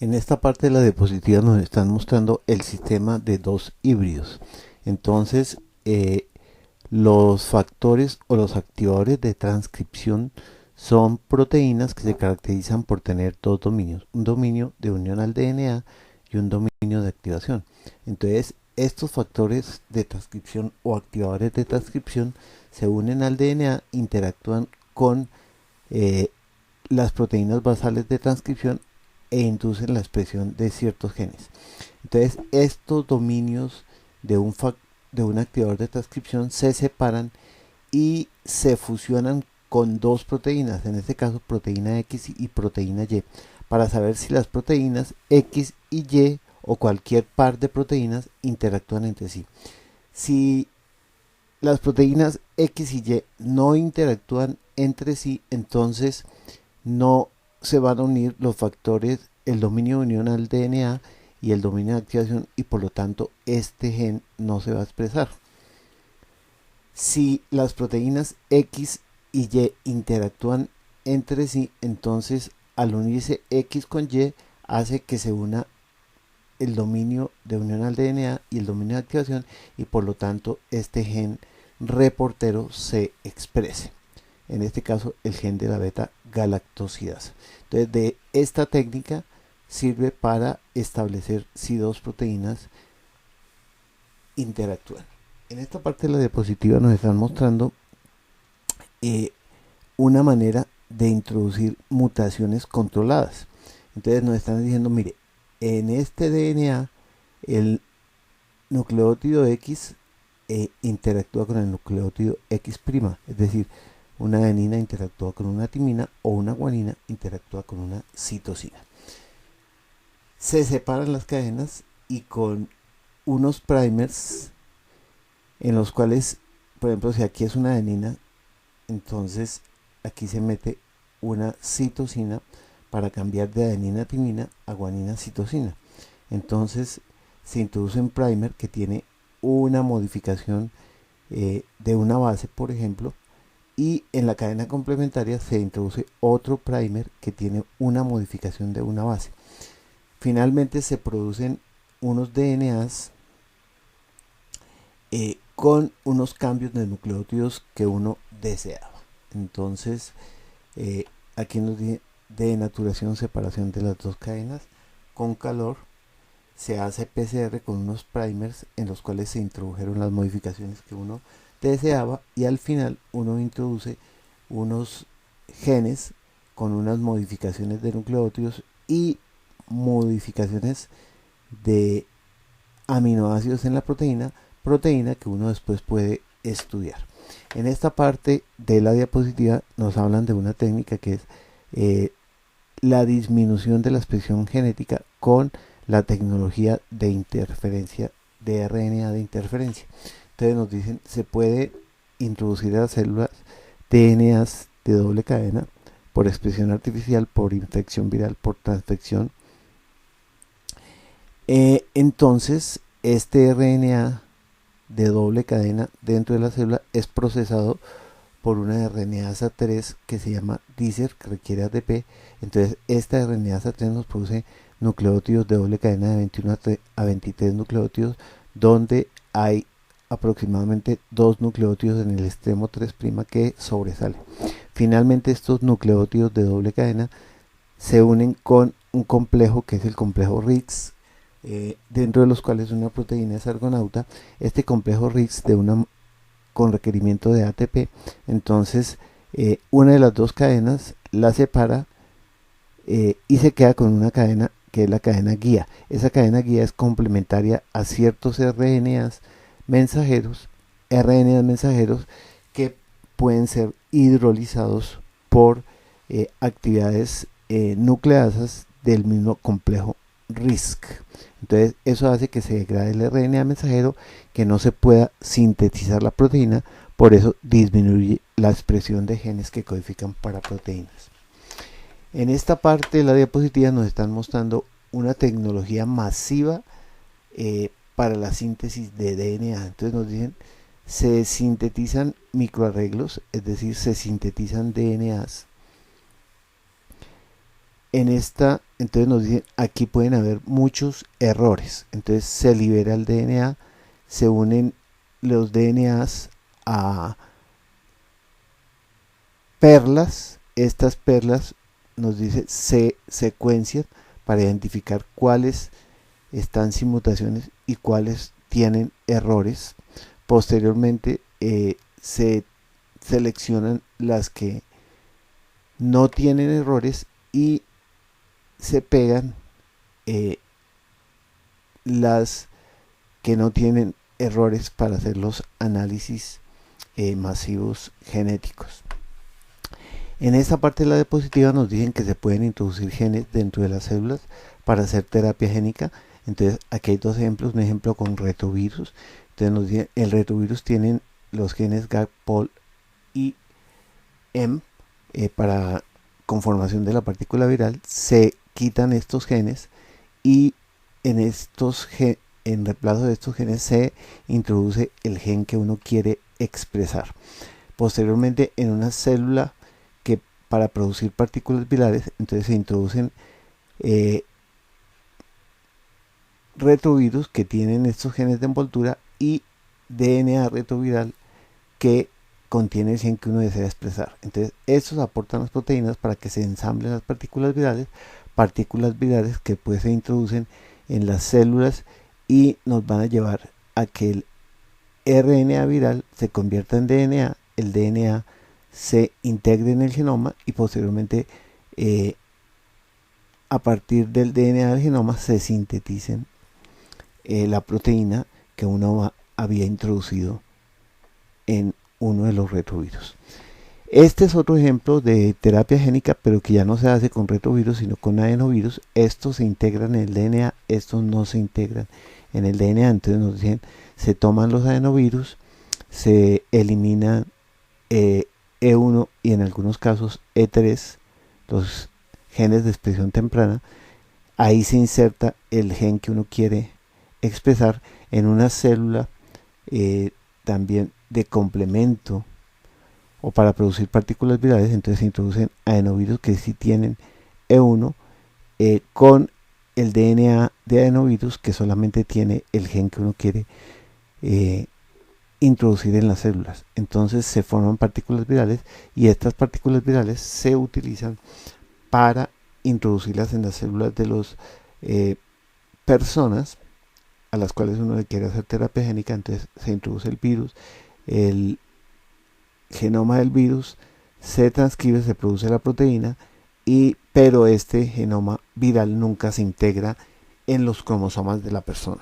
En esta parte de la diapositiva nos están mostrando el sistema de dos híbridos. Entonces, los factores o los activadores de transcripción son proteínas que se caracterizan por tener dos dominios, un dominio de unión al DNA y un dominio de activación. Entonces, estos factores de transcripción o activadores de transcripción se unen al DNA, interactúan con eh, las proteínas basales de transcripción e inducen la expresión de ciertos genes. Entonces, estos dominios de de un activador de transcripción se separan y se fusionan con dos proteínas, en este caso proteína X y proteína Y, para saber si las proteínas X y Y o cualquier par de proteínas interactúan entre sí. Si las proteínas X y Y no interactúan entre sí, entonces no se van a unir los factores, el dominio de unión al DNA y el dominio de activación, y por lo tanto este gen no se va a expresar. Si las proteínas X y Y interactúan entre sí, entonces al unirse X con Y hace que se una el dominio de unión al DNA y el dominio de activación, y por lo tanto este gen reportero se exprese. En este caso el gen de la beta galactosidasa. Entonces, de esta técnica sirve para establecer si dos proteínas interactúan. En esta parte de la diapositiva nos están mostrando eh, una manera de introducir mutaciones controladas. Entonces nos están diciendo, mire, en este DNA el nucleótido X interactúa con el nucleótido X', es decir, una adenina interactúa con una timina o una guanina interactúa con una citosina. Se separan las cadenas y con unos primers en los cuales, por ejemplo, si aquí es una adenina, entonces aquí se mete una citosina para cambiar de adenina a timina a guanina citosina. Entonces se introduce un primer que tiene una modificación de una base, por ejemplo, y en la cadena complementaria se introduce otro primer que tiene una modificación de una base. Finalmente se producen unos DNAs con unos cambios de nucleótidos que uno deseaba. Entonces, aquí nos dice denaturación, separación de las dos cadenas con calor. Se hace PCR con unos primers en los cuales se introdujeron las modificaciones que uno deseaba, y al final uno introduce unos genes con unas modificaciones de nucleótidos y modificaciones de aminoácidos en la proteína que uno después puede estudiar. En esta parte de la diapositiva nos hablan de una técnica que es la disminución de la expresión genética con la tecnología de interferencia de RNA de interferencia. Entonces nos dicen, se puede introducir a las células DNAs de doble cadena por expresión artificial, por infección viral, por transfección. Entonces este RNA de doble cadena dentro de la célula es procesado por una RNasa 3 que se llama dicer, que requiere ATP. Entonces esta RNasa 3 nos produce nucleótidos de doble cadena de 21 a 23 nucleótidos, donde hay aproximadamente 2 nucleótidos en el extremo 3' que sobresale. Finalmente estos nucleótidos de doble cadena se unen con un complejo que es el complejo RIX, dentro de los cuales una proteína es argonauta. Este complejo RIX con requerimiento de ATP, entonces una de las dos cadenas la separa y se queda con una cadena que es la cadena guía. Esa cadena guía es complementaria a ciertos RNAs mensajeros, que pueden ser hidrolizados por actividades nucleasas del mismo complejo RISC. Entonces eso hace que se degrade el RNA mensajero, que no se pueda sintetizar la proteína, por eso disminuye la expresión de genes que codifican para proteínas. En esta parte de la diapositiva nos están mostrando una tecnología masiva para la síntesis de DNA. Entonces nos dicen, se sintetizan microarreglos, es decir, se sintetizan DNAs en esta, entonces nos dicen, aquí pueden haber muchos errores. Entonces se libera el DNA, se unen los DNAs a perlas. Estas perlas nos dice se secuencian para identificar cuáles están sin mutaciones y cuáles tienen errores. Posteriormente se seleccionan las que no tienen errores y se pegan las que no tienen errores para hacer los análisis masivos genéticos. En esta parte de la diapositiva nos dicen que se pueden introducir genes dentro de las células para hacer terapia génica. Entonces aquí hay dos ejemplos, un ejemplo con retrovirus. Entonces nos dicen, el retrovirus tienen los genes GAG, POL y M para conformación de la partícula viral. Se quitan estos genes y en reemplazo de estos genes se introduce el gen que uno quiere expresar. Posteriormente en una célula que para producir partículas virales, entonces se introducen retrovirus que tienen estos genes de envoltura y DNA retroviral que contiene el gen que uno desea expresar. Entonces estos aportan las proteínas para que se ensamblen las partículas virales que pues se introducen en las células y nos van a llevar a que el RNA viral se convierta en DNA, el DNA se integre en el genoma y posteriormente a partir del DNA del genoma se sinteticen la proteína que uno había introducido en uno de los retrovirus. Este es otro ejemplo de terapia génica, pero que ya no se hace con retrovirus, sino con adenovirus. Estos se integran en el DNA, estos no se integran en el DNA. Entonces nos dicen, se toman los adenovirus, se eliminan E1 y en algunos casos E3, los genes de expresión temprana. Ahí se inserta el gen que uno quiere expresar en una célula también de complemento o para producir partículas virales. Entonces se introducen adenovirus que sí tienen E1 con el DNA de adenovirus que solamente tiene el gen que uno quiere introducir en las células. Entonces se forman partículas virales y estas partículas virales se utilizan para introducirlas en las células de las personas a las cuales uno le quiere hacer terapia génica. Entonces se introduce el virus, el genoma del virus se transcribe, se produce la proteína, pero este genoma viral nunca se integra en los cromosomas de la persona.